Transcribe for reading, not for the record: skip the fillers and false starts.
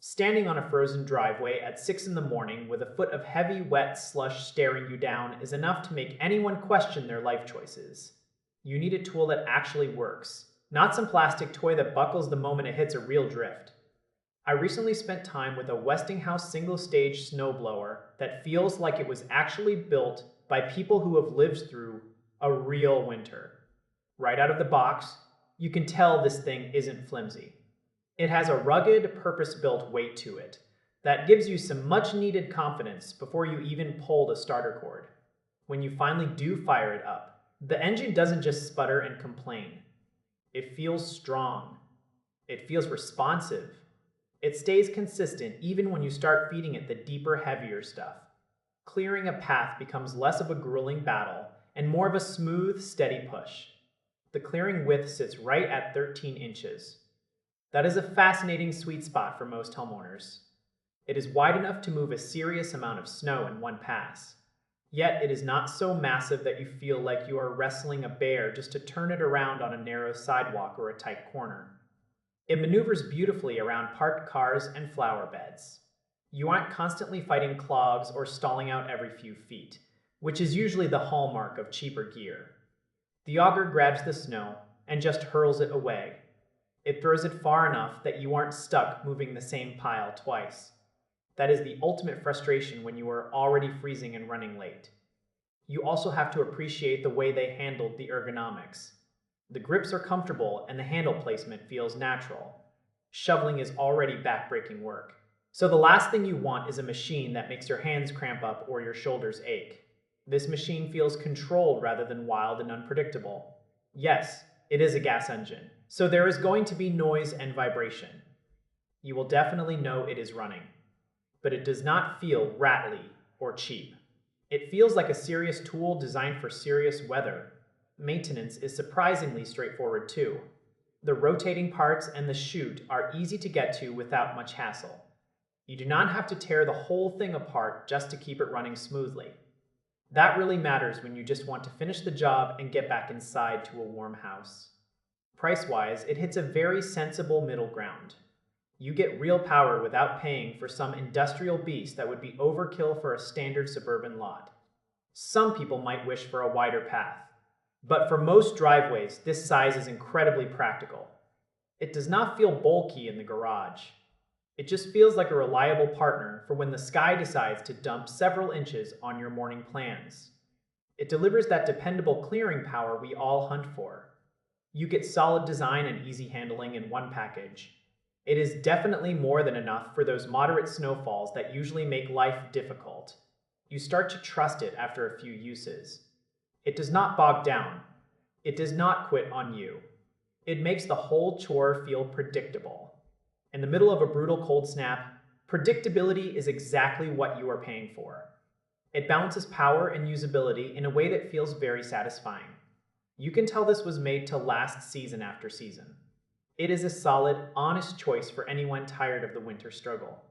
Standing on a frozen driveway at 6 in the morning with a foot of heavy, wet slush staring you down is enough to make anyone question their life choices. You need a tool that actually works, not some plastic toy that buckles the moment it hits a real drift. I recently spent time with a Westinghouse single-stage snowblower that feels like it was actually built by people who have lived through a real winter. Right out of the box, you can tell this thing isn't flimsy. It has a rugged, purpose-built weight to it that gives you some much-needed confidence before you even pull the starter cord. When you finally do fire it up, the engine doesn't just sputter and complain. It feels strong. It feels responsive. It stays consistent even when you start feeding it the deeper, heavier stuff. Clearing a path becomes less of a grueling battle and more of a smooth, steady push. The clearing width sits right at 13 inches. That is a fascinating sweet spot for most homeowners. It is wide enough to move a serious amount of snow in one pass. Yet it is not so massive that you feel like you are wrestling a bear just to turn it around on a narrow sidewalk or a tight corner. It maneuvers beautifully around parked cars and flower beds. You aren't constantly fighting clogs or stalling out every few feet, which is usually the hallmark of cheaper gear. The auger grabs the snow and just hurls it away. It throws it far enough that you aren't stuck moving the same pile twice. That is the ultimate frustration when you are already freezing and running late. You also have to appreciate the way they handled the ergonomics. The grips are comfortable and the handle placement feels natural. Shoveling is already backbreaking work. So the last thing you want is a machine that makes your hands cramp up or your shoulders ache. This machine feels controlled rather than wild and unpredictable. Yes, it is a gas engine, so there is going to be noise and vibration. You will definitely know it is running, but it does not feel rattly or cheap. It feels like a serious tool designed for serious weather. Maintenance is surprisingly straightforward too. The rotating parts and the chute are easy to get to without much hassle. You do not have to tear the whole thing apart just to keep it running smoothly. That really matters when you just want to finish the job and get back inside to a warm house. Price-wise, it hits a very sensible middle ground. You get real power without paying for some industrial beast that would be overkill for a standard suburban lot. Some people might wish for a wider path, but for most driveways, this size is incredibly practical. It does not feel bulky in the garage. It just feels like a reliable partner for when the sky decides to dump several inches on your morning plans. It delivers that dependable clearing power we all hunt for. You get solid design and easy handling in one package. It is definitely more than enough for those moderate snowfalls that usually make life difficult. You start to trust it after a few uses. It does not bog down. It does not quit on you. It makes the whole chore feel predictable. In the middle of a brutal cold snap, predictability is exactly what you are paying for. It balances power and usability in a way that feels very satisfying. You can tell this was made to last season after season. It is a solid, honest choice for anyone tired of the winter struggle.